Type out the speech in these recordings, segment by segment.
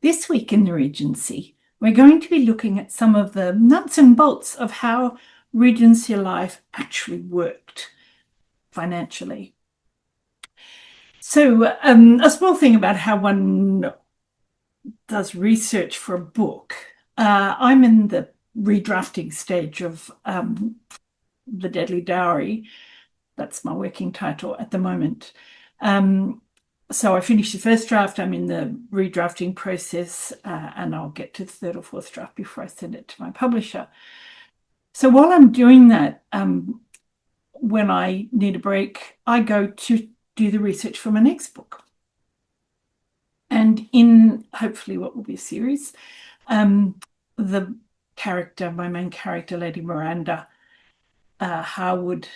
This week in the Regency, we're going to be looking at some of the nuts and bolts of how Regency life actually worked financially. So, a small thing about how one does research for a book. I'm in the redrafting stage of The Deadly Dowry. That's my working title at the moment. So I finished the first draft. I'm in the redrafting process, and I'll get to the third or fourth draft before I send it to my publisher. So while I'm doing that, when I need a break, I go to do the research for my next book. And in hopefully what will be a series, the character, my main character, Lady Miranda Harwood,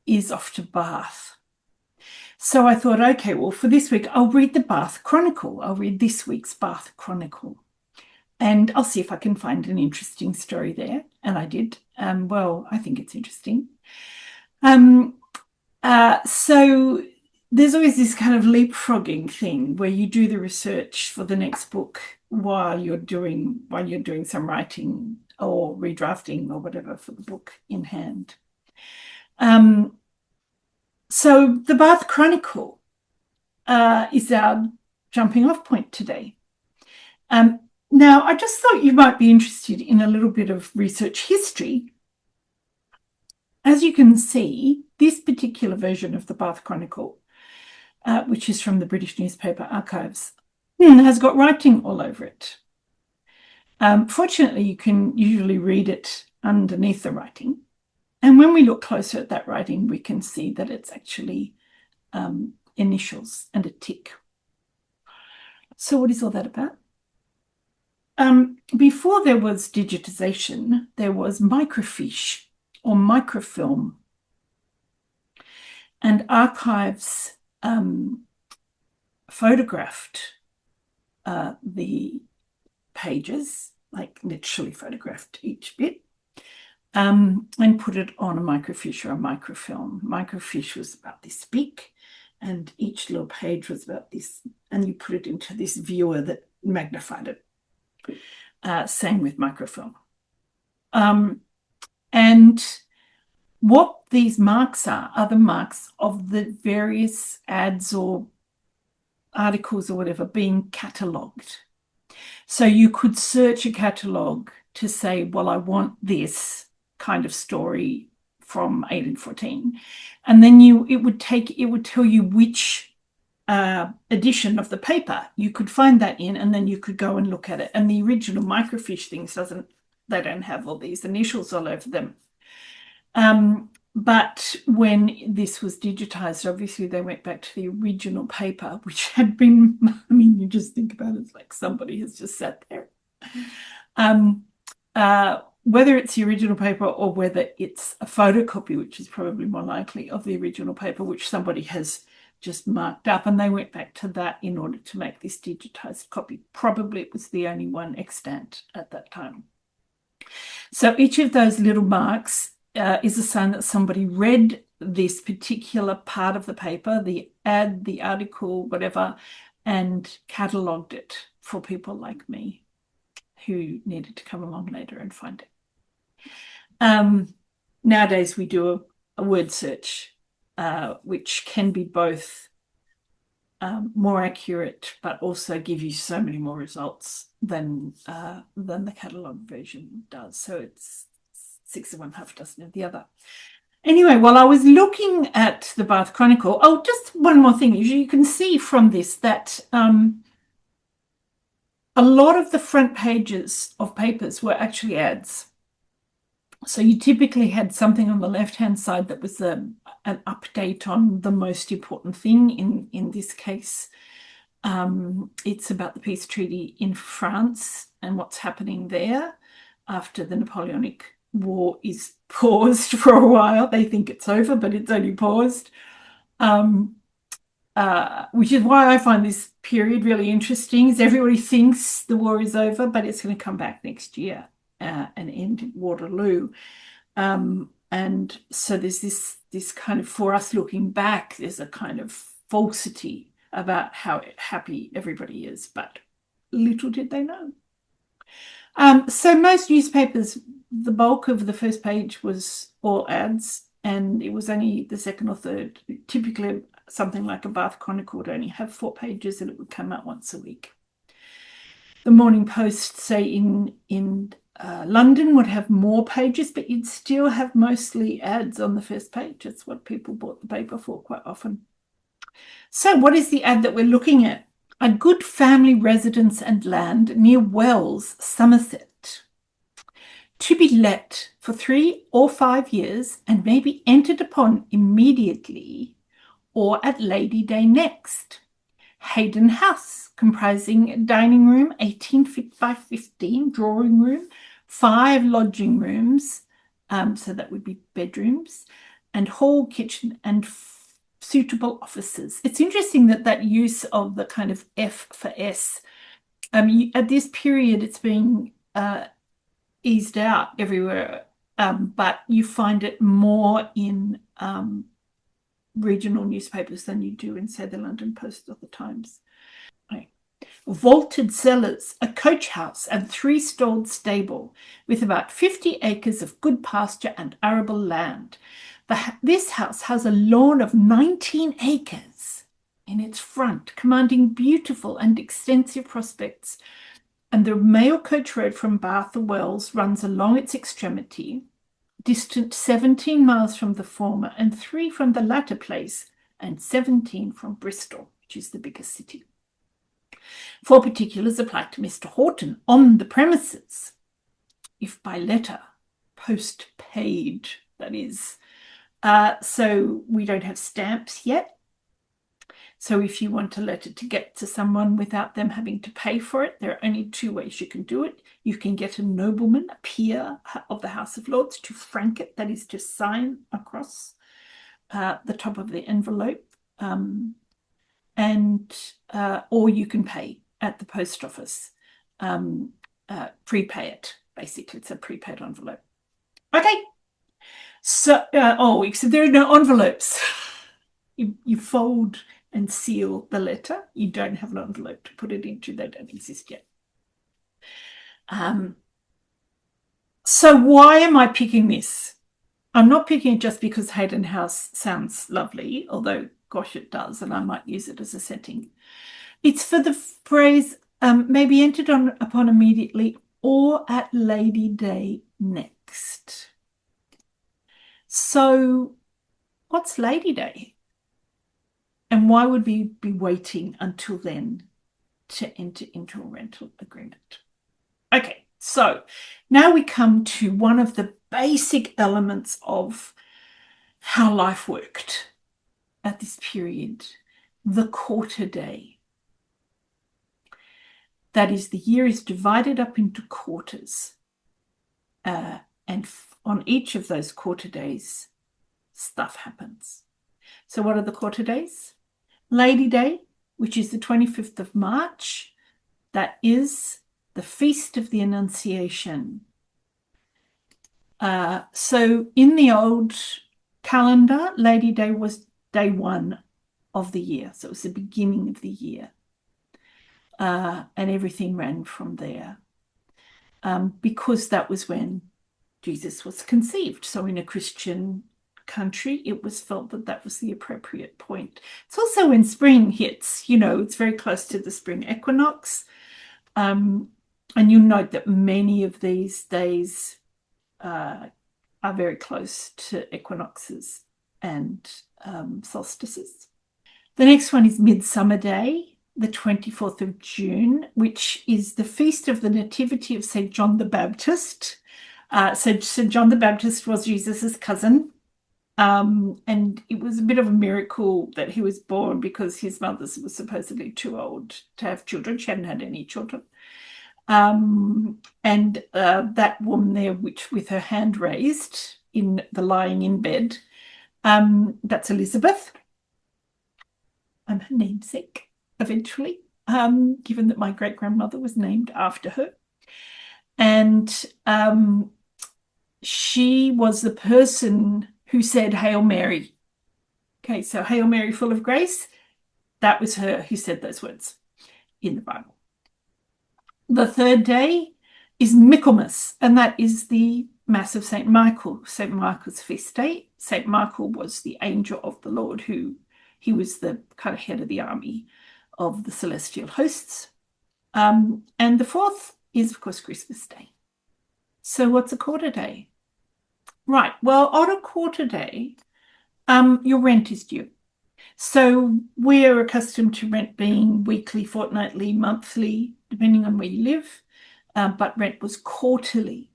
is off to Bath. So I thought, okay, well, for this week, I'll read the Bath Chronicle. I'll read this week's Bath Chronicle. And I'll see if I can find an interesting story there. And I did. Well, I think it's interesting. So there's always this kind of leapfrogging thing where you do the research for the next book while you're doing some writing or redrafting or whatever for the book in hand. So the Bath Chronicle is our jumping off point today. Now, I just thought you might be interested in a little bit of research history. As you can see, this particular version of the Bath Chronicle, which is from the British newspaper Archives, has got writing all over it. Fortunately, you can usually read it underneath the writing. And when we look closer at that writing, we can see that it's actually initials and a tick. So what is all that about? Before there was digitization, there was microfiche or microfilm. And Archives photographed the pages, like literally photographed each bit, and put it on a microfiche or a microfilm. Microfiche was about this big, and each little page was about this, and you put it into this viewer that magnified it. Same with microfilm. And what these marks are the marks of the various ads or articles or whatever being catalogued. So you could search a catalogue to say, well, I want this kind of story from 1814. And then it would tell you which edition of the paper you could find that in, and then you could go and look at it. And the original microfiche things they don't have all these initials all over them. But when this was digitized, obviously they went back to the original paper, which had been, I mean, you just think about it, it's like somebody has just sat there. Whether it's the original paper or whether it's a photocopy, which is probably more likely, of the original paper, which somebody has just marked up, and they went back to that in order to make this digitized copy. Probably it was the only one extant at that time. So each of those little marks is a sign that somebody read this particular part of the paper, the ad, the article, whatever, and catalogued it for people like me who needed to come along later and find it. Nowadays, we do a word search, which can be both more accurate, but also give you so many more results than the catalogue version does. So it's 6 of one, half a dozen of the other. Anyway, while I was looking at the Bath Chronicle, just one more thing. You can see from this that a lot of the front pages of papers were actually ads. So you typically had something on the left-hand side that was an update on the most important thing. In this case, it's about the peace treaty in France and what's happening there after the Napoleonic War is paused for a while. They think it's over, but it's only paused, which is why I find this period really interesting. Is everybody thinks the war is over, but it's going to come back next year and end at Waterloo. And so there's this kind of, for us looking back, there's a kind of falsity about how happy everybody is, but Little did they know. So most newspapers, the bulk of the first page was all ads, and it was only the second or third. Typically, something like a Bath Chronicle would only have 4 pages, and it would come out once a week. The Morning Post, say in London, would have more pages, but you'd still have mostly ads on the first page. That's what people bought the paper for quite often. So, what is the ad that we're looking at? A good family residence and land near Wells, Somerset, to be let for 3 or 5 years and may be entered upon immediately or at Lady Day next. Haydon House, comprising a dining room, 18 feet by 15, drawing room, 5 lodging rooms, so that would be bedrooms, and hall, kitchen, and suitable offices. It's interesting that use of the kind of F for S. At this period, it's being eased out everywhere, but you find it more in regional newspapers than you do in, say, the London Post or the Times. Right. Vaulted cellars, a coach house and 3-stalled stable with about 50 acres of good pasture and arable land. This house has a lawn of 19 acres in its front, commanding beautiful and extensive prospects, and the mail coach road from Bath to Wells runs along its extremity, distant 17 miles from the former and 3 from the latter place, and 17 from Bristol, which is the biggest city. 4 particulars apply to Mr. Horton on the premises, if by letter, post paid, that is. So we don't have stamps yet. So if you want a letter to get to someone without them having to pay for it, there are only 2 ways you can do it. You can get a nobleman, a peer of the House of Lords, to frank it, that is to sign across the top of the envelope, or you can pay at the post office, prepay it. Basically, it's a prepaid envelope. Okay. So, except there are no envelopes. You fold and seal the letter. You don't have an envelope to put it into. They don't exist yet. So why am I picking this? I'm not picking it just because Haydon House sounds lovely, although, gosh, it does, and I might use it as a setting. It's for the phrase, may be entered upon immediately or at Lady Day next. So what's Lady Day? And why would we be waiting until then to enter into a rental agreement? Okay, so now we come to one of the basic elements of how life worked at this period, the quarter day. That is, the year is divided up into quarters. And on each of those quarter days, stuff happens. So what are the quarter days? Lady Day, which is the 25th of March. That is the Feast of the Annunciation. So in the old calendar, Lady Day was day 1 of the year. So it was the beginning of the year. And everything ran from there. Because that was when Jesus was conceived. So in a Christian country, it was felt that was the appropriate point. It's also when spring hits, it's very close to the spring equinox. And you'll note that many of these days are very close to equinoxes and solstices. The next one is Midsummer Day, the 24th of June, which is the feast of the Nativity of St. John the Baptist. So St. John the Baptist was Jesus's cousin. And it was a bit of a miracle that he was born because his mother was supposedly too old to have children. She hadn't had any children. And that woman there, which with her hand raised in the lying in bed, that's Elizabeth. I'm her namesake eventually, given that my great-grandmother was named after her. And she was the person who said, Hail Mary. Okay, so Hail Mary, full of grace. That was her who said those words in the Bible. The third day is Michaelmas, and that is the Mass of St. Michael, St. Michael's feast day. St. Michael was the angel of the Lord, he was the kind of head of the army of the celestial hosts. And the fourth is, of course, Christmas Day. So what's a quarter day? Right. Well, on a quarter day, your rent is due. So we're accustomed to rent being weekly, fortnightly, monthly, depending on where you live. But rent was quarterly.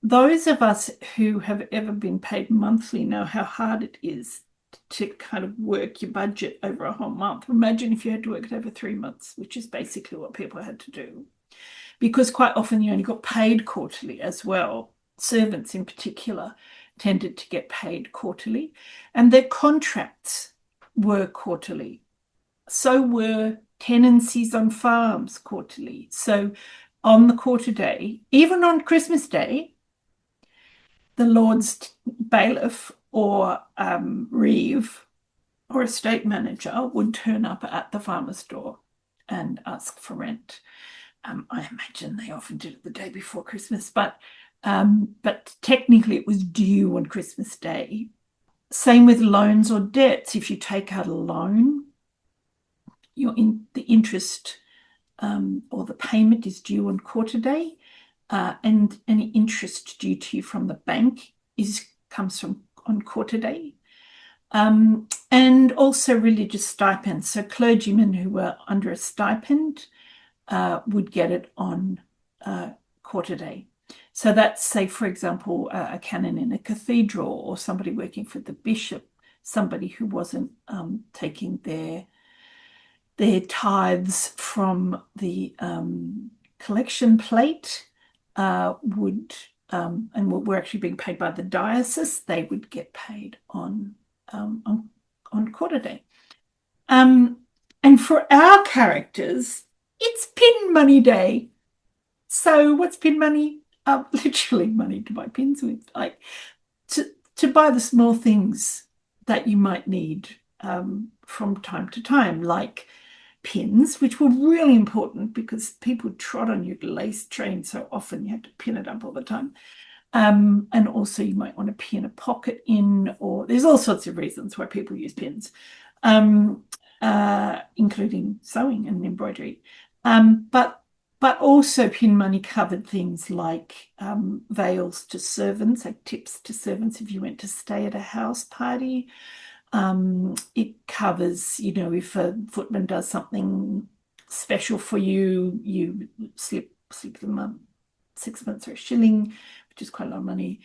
Those of us who have ever been paid monthly know how hard it is to kind of work your budget over a whole month. Imagine if you had to work it over 3 months, which is basically what people had to do. Because quite often you only got paid quarterly as well. Servants in particular tended to get paid quarterly, and their contracts were quarterly. So were tenancies on farms quarterly. So on the quarter day, even on Christmas Day, the Lord's bailiff or reeve or estate manager would turn up at the farmer's door and ask for rent. I imagine they often did it the day before Christmas, but technically it was due on Christmas Day. Same with loans or debts. If you take out a loan, the interest or the payment is due on quarter day, and any interest due to you from the bank comes from on quarter day. And also religious stipends. So clergymen who were under a stipend would get it on quarter day. So that's, say, for example, a canon in a cathedral, or somebody working for the bishop, somebody who wasn't taking their tithes from the collection plate and were actually being paid by the diocese. They would get paid on quarter day. And for our characters, it's pin money day. So what's pin money? Literally money to buy pins with, like to buy the small things that you might need from time to time, like pins, which were really important because people trod on your lace train so often you had to pin it up all the time. And also you might want to pin a pocket in, or there's all sorts of reasons why people use pins, including sewing and embroidery. But also pin money covered things like veils to servants, like tips to servants if you went to stay at a house party. It covers, if a footman does something special for you, you slip them up 6 months or a shilling, which is quite a lot of money.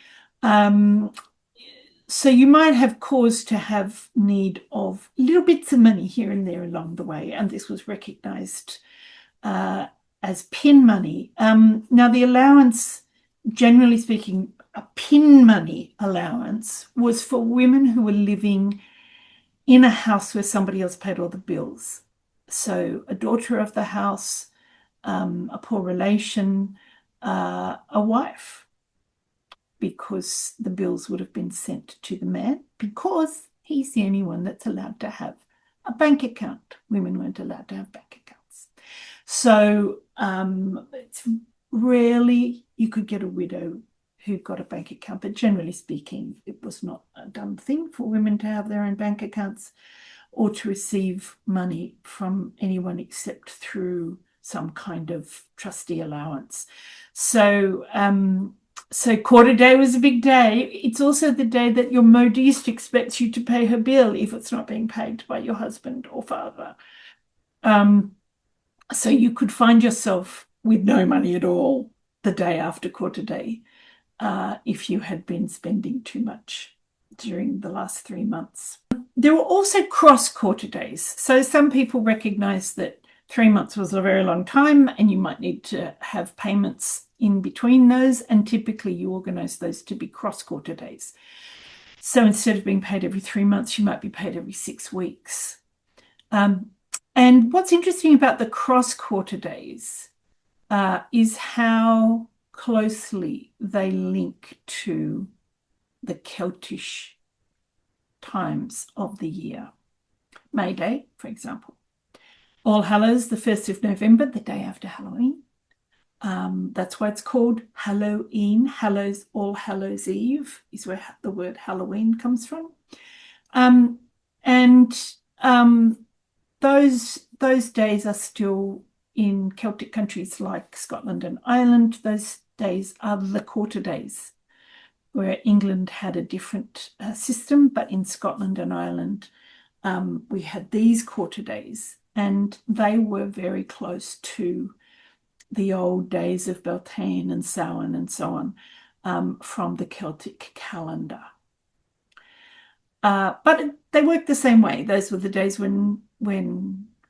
So you might have cause to have need of little bits of money here and there along the way, and this was recognised as pin money. Now, the allowance, generally speaking, a pin money allowance was for women who were living in a house where somebody else paid all the bills. So a daughter of the house, a poor relation, a wife, because the bills would have been sent to the man because he's the only one that's allowed to have a bank account. Women weren't allowed to have bank accounts. So it's rarely you could get a widow who got a bank account, but generally speaking, it was not a done thing for women to have their own bank accounts or to receive money from anyone except through some kind of trustee allowance. So quarter day was a big day. It's also the day that your modiste expects you to pay her bill if it's not being paid by your husband or father. So you could find yourself with no money at all the day after quarter day if you had been spending too much during the last 3 months. There were also cross-quarter days. So some people recognize that 3 months was a very long time and you might need to have payments in between those, and typically you organize those to be cross-quarter days. So instead of being paid every 3 months, you might be paid every 6 weeks. And what's interesting about the cross-quarter days is how closely they link to the Celtish times of the year. May Day, for example, All Hallows, the 1st of November, the day after Halloween. That's why it's called Halloween. Hallows, All Hallows Eve is where the word Halloween comes from. And those days are still in Celtic countries like Scotland and Ireland. Those days are the quarter days, where England had a different system, but in Scotland and Ireland, we had these quarter days, and they were very close to the old days of Beltane and Samhain and so on from the Celtic calendar. But they worked the same way. Those were the days when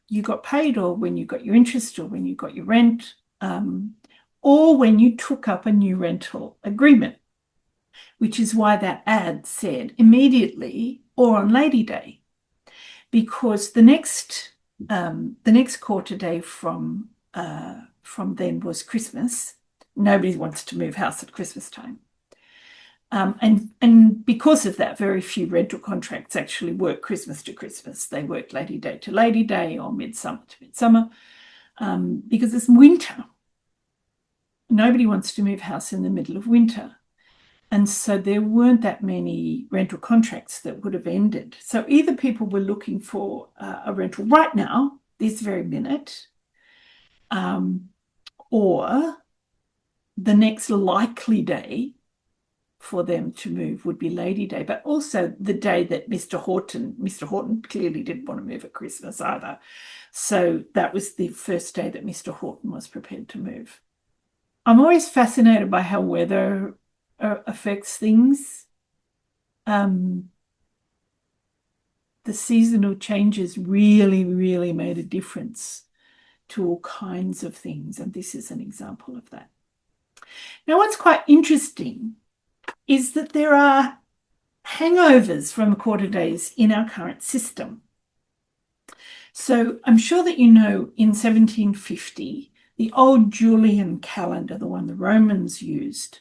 you got paid, or when you got your interest, or when you got your rent, or when you took up a new rental agreement, which is why that ad said immediately or on Lady Day, because the next quarter day from then was Christmas. Nobody wants to move house at Christmas time. And because of that, very few rental contracts actually work Christmas to Christmas. They work Lady Day to Lady Day, or Midsummer to Midsummer, because it's winter. Nobody wants to move house in the middle of winter. And so there weren't that many rental contracts that would have ended. So either people were looking for a rental right now, this very minute, or the next likely day for them to move would be Lady Day, but also the day that Mr. Horton clearly didn't want to move at Christmas either. So that was the first day that Mr. Horton was prepared to move. I'm always fascinated by how weather affects things. The seasonal changes really, really made a difference to all kinds of things, and this is an example of that. Now, what's quite interesting is that there are hangovers from quarter days in our current system. So I'm sure that you know, in 1750, the old Julian calendar, the one the Romans used,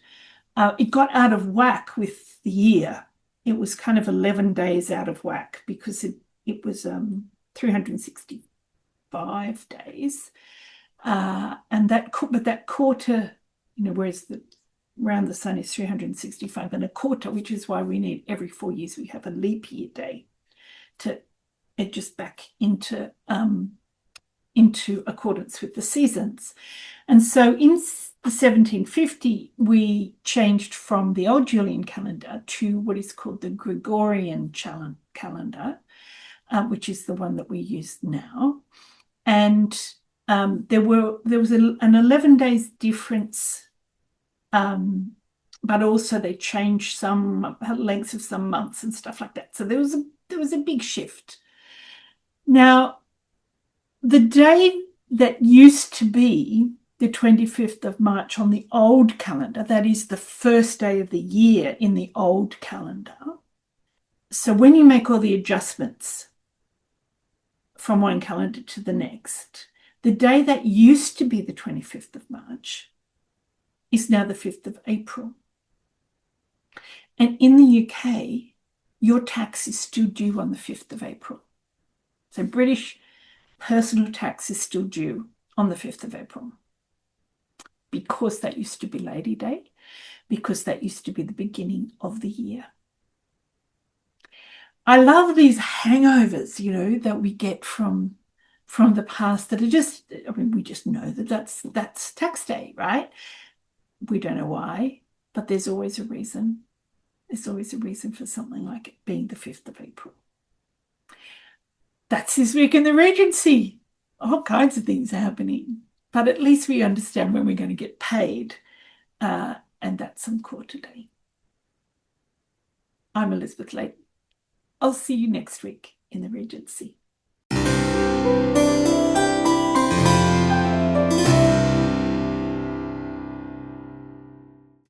it got out of whack with the year. It was kind of 11 days out of whack because it was 365 days. And that quarter, whereas around the sun is 365 and a quarter, which is why we need every 4 years we have a leap year day to edge us back into accordance with the seasons. And so in 1750, we changed from the old Julian calendar to what is called the Gregorian calendar, which is the one that we use now. And there was an 11 days difference, but also they changed some lengths of some months and stuff like that. So there was a big shift. Now, the day that used to be the 25th of March on the old calendar, that is the first day of the year in the old calendar. So when you make all the adjustments from one calendar to the next, the day that used to be the 25th of March is now the 5th of April. And in the UK, your tax is still due on the 5th of April. So British personal tax is still due on the 5th of April, because that used to be Lady Day, because that used to be the beginning of the year. I love these hangovers, that we get from the past that are just, we just know that that's tax day, right? We don't know why, but there's always a reason. There's always a reason for something like it being the 5th of April. That's this week in the Regency. All kinds of things are happening, but at least we understand when we're going to get paid, and that's on quarter day. I'm Elizabeth Layton. I'll see you next week in the Regency.